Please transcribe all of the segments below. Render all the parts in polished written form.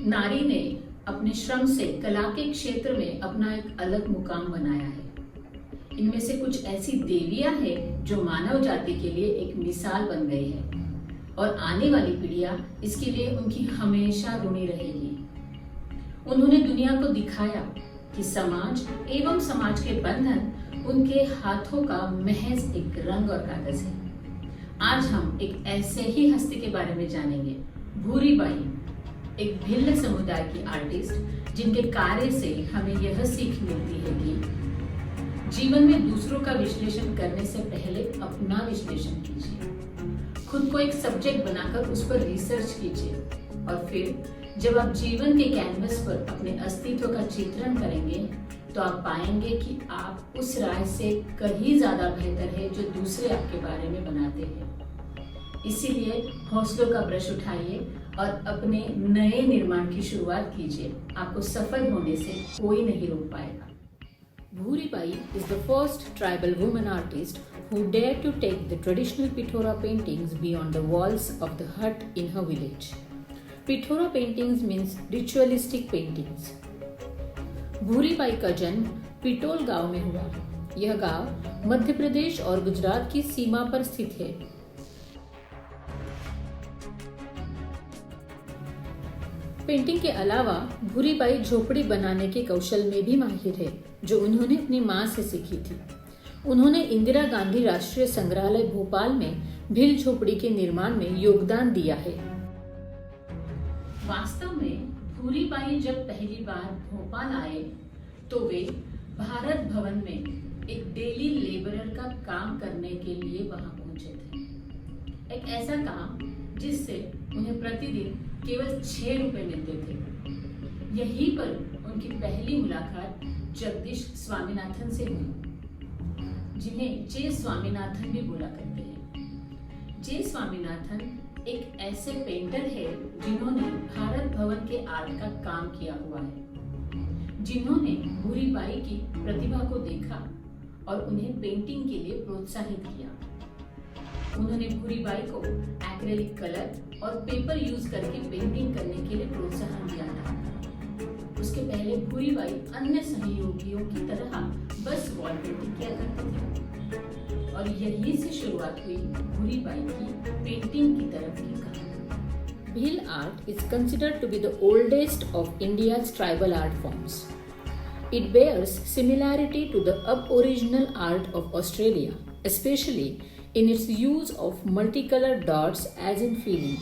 नारी ने अपने श्रम से कला के क्षेत्र में अपना एक अलग मुकाम बनाया है। इनमें से कुछ ऐसी देवियां हैं जो मानव जाति के लिए एक मिसाल बन गई है और आने वाली पीढ़ियां इसके लिए उनकी हमेशा ऋणी रहेगी। उन्होंने दुनिया को दिखाया कि समाज एवं समाज के बंधन उनके हाथों का महज एक रंग और कागज है। आज हम एक ऐसे ही हस्ती के बारे में जानेंगे, भूरी बाई, एक भिल्ल समुदाय की आर्टिस्ट जिनके कार्य से हमें यह सीख मिलती है कि जीवन में दूसरों का विश्लेषण करने से पहले अपना विश्लेषण कीजिए। खुद को एक सब्जेक्ट बनाकर उस पर रिसर्च कीजिए और फिर जब आप जीवन के कैनवस पर अपने अस्तित्व का चित्रण करेंगे तो आप पाएंगे कि आप उस राय से कहीं ज्यादा बेहतर है जो दूसरे आपके बारे में बनाते हैं। इसीलिए हौसलों का ब्रश उठाइए और अपने नए निर्माण की शुरुआत कीजिए। आपको सफल होने से कोई नहीं रोक पाएगा। Bhuri Bai is the first tribal woman artist who dared to take the traditional Pithora paintings beyond the walls of the hut in her village. Pithora paintings means ritualistic paintings. Bhuri Bai का जन्म पिटोल गांव में हुआ। यह गांव मध्य प्रदेश और गुजरात की सीमा पर स्थित है। पेंटिंग के अलावा भूरी बाई झोपड़ी बनाने के कौशल में भी माहिर है, जो उन्होंने अपनी मां से सीखी थी। उन्होंने इंदिरा गांधी राष्ट्रीय संग्रहालय भोपाल में भिल झोपड़ी के निर्माण में योगदान दिया है। वास्तव में भूरी बाई जब पहली बार भोपाल आए तो वे भारत भवन में एक डेली लेबरर का काम करने के लिए वहां पहुंचे थे। एक ऐसा काम जिससे उन्हें प्रतिदिन केवल 6 रुपए मिलते थे। यहीं पर उनकी पहली मुलाकात जगदीश स्वामीनाथन से हुई, जिन्हें जे स्वामीनाथन भी बोला करते हैं। जे स्वामीनाथन एक ऐसे पेंटर है जिन्होंने भारत भवन के आर्ट का काम किया हुआ है, जिन्होंने भूरी बाई की प्रतिभा को देखा और उन्हें पेंटिंग के लिए प्रोत्साहित किया। उन्होंने भूरी बाई को एक्रेलिक कलर और पेपर यूज करके पेंटिंग करने के लिए प्रोत्साहन दिया था। उसके पहले भूरी बाई अन्य सहयोगियों की तरह बस वॉल पेंटिंग किया करते थे और यहीं से शुरुआत हुई भूरी बाई की पेंटिंग की तरफ की कहानी। Bhil art is considered to be the oldest of India's tribal art forms. It bears similarity to the Aboriginal art of Australia, especially in its use of multicolored dots as in feeling.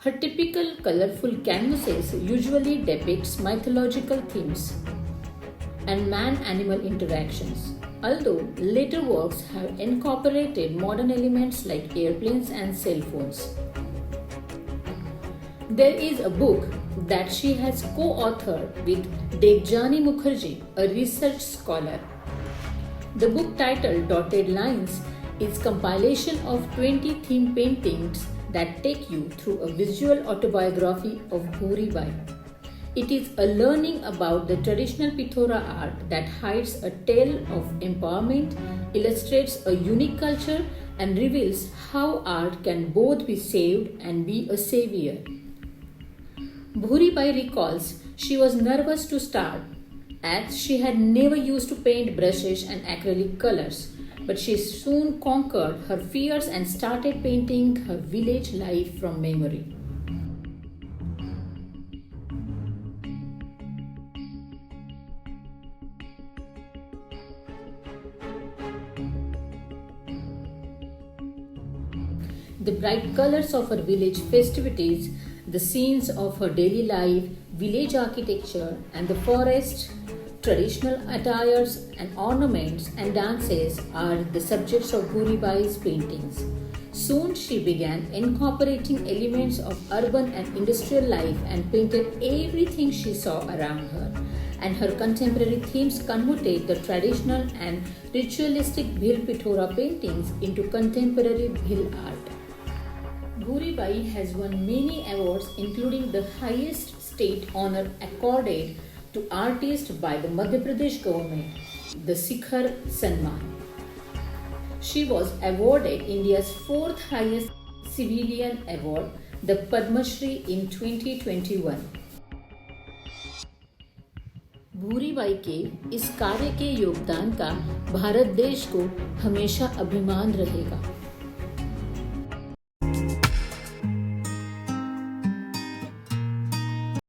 Her typical colorful canvases usually depicts mythological themes and man-animal interactions, although later works have incorporated modern elements like airplanes and cell phones. There is a book that she has co-authored with Degjani Mukherjee, a research scholar. The book titled Dotted Lines is compilation of 20 theme paintings that take you through a visual autobiography of Bhuri Bai. It is a learning about the traditional Pithora art that hides a tale of empowerment, illustrates a unique culture, and reveals how art can both be saved and be a savior. Bhuri Bai recalls she was nervous to start as she had never used to paint brushes and acrylic colors. But she soon conquered her fears and started painting her village life from memory. The bright colors of her village festivities, the scenes of her daily life, village architecture, and the forest, traditional attires and ornaments and dances are the subjects of Bhuri Bai's paintings. Soon she began incorporating elements of urban and industrial life and painted everything she saw around her. And her contemporary themes converted the traditional and ritualistic Bhil Pithora paintings into contemporary Bhil art. Bhuri Bai has won many awards, including the highest state honor accorded to artists by the Madhya Pradesh government, the Sikhar Sanman. She was awarded India's 4th highest civilian award, the Padma Shri, in 2021. Bhuribai के इस कार्य के योगदान का भारत देश को हमेशा अभिमान रहेगा।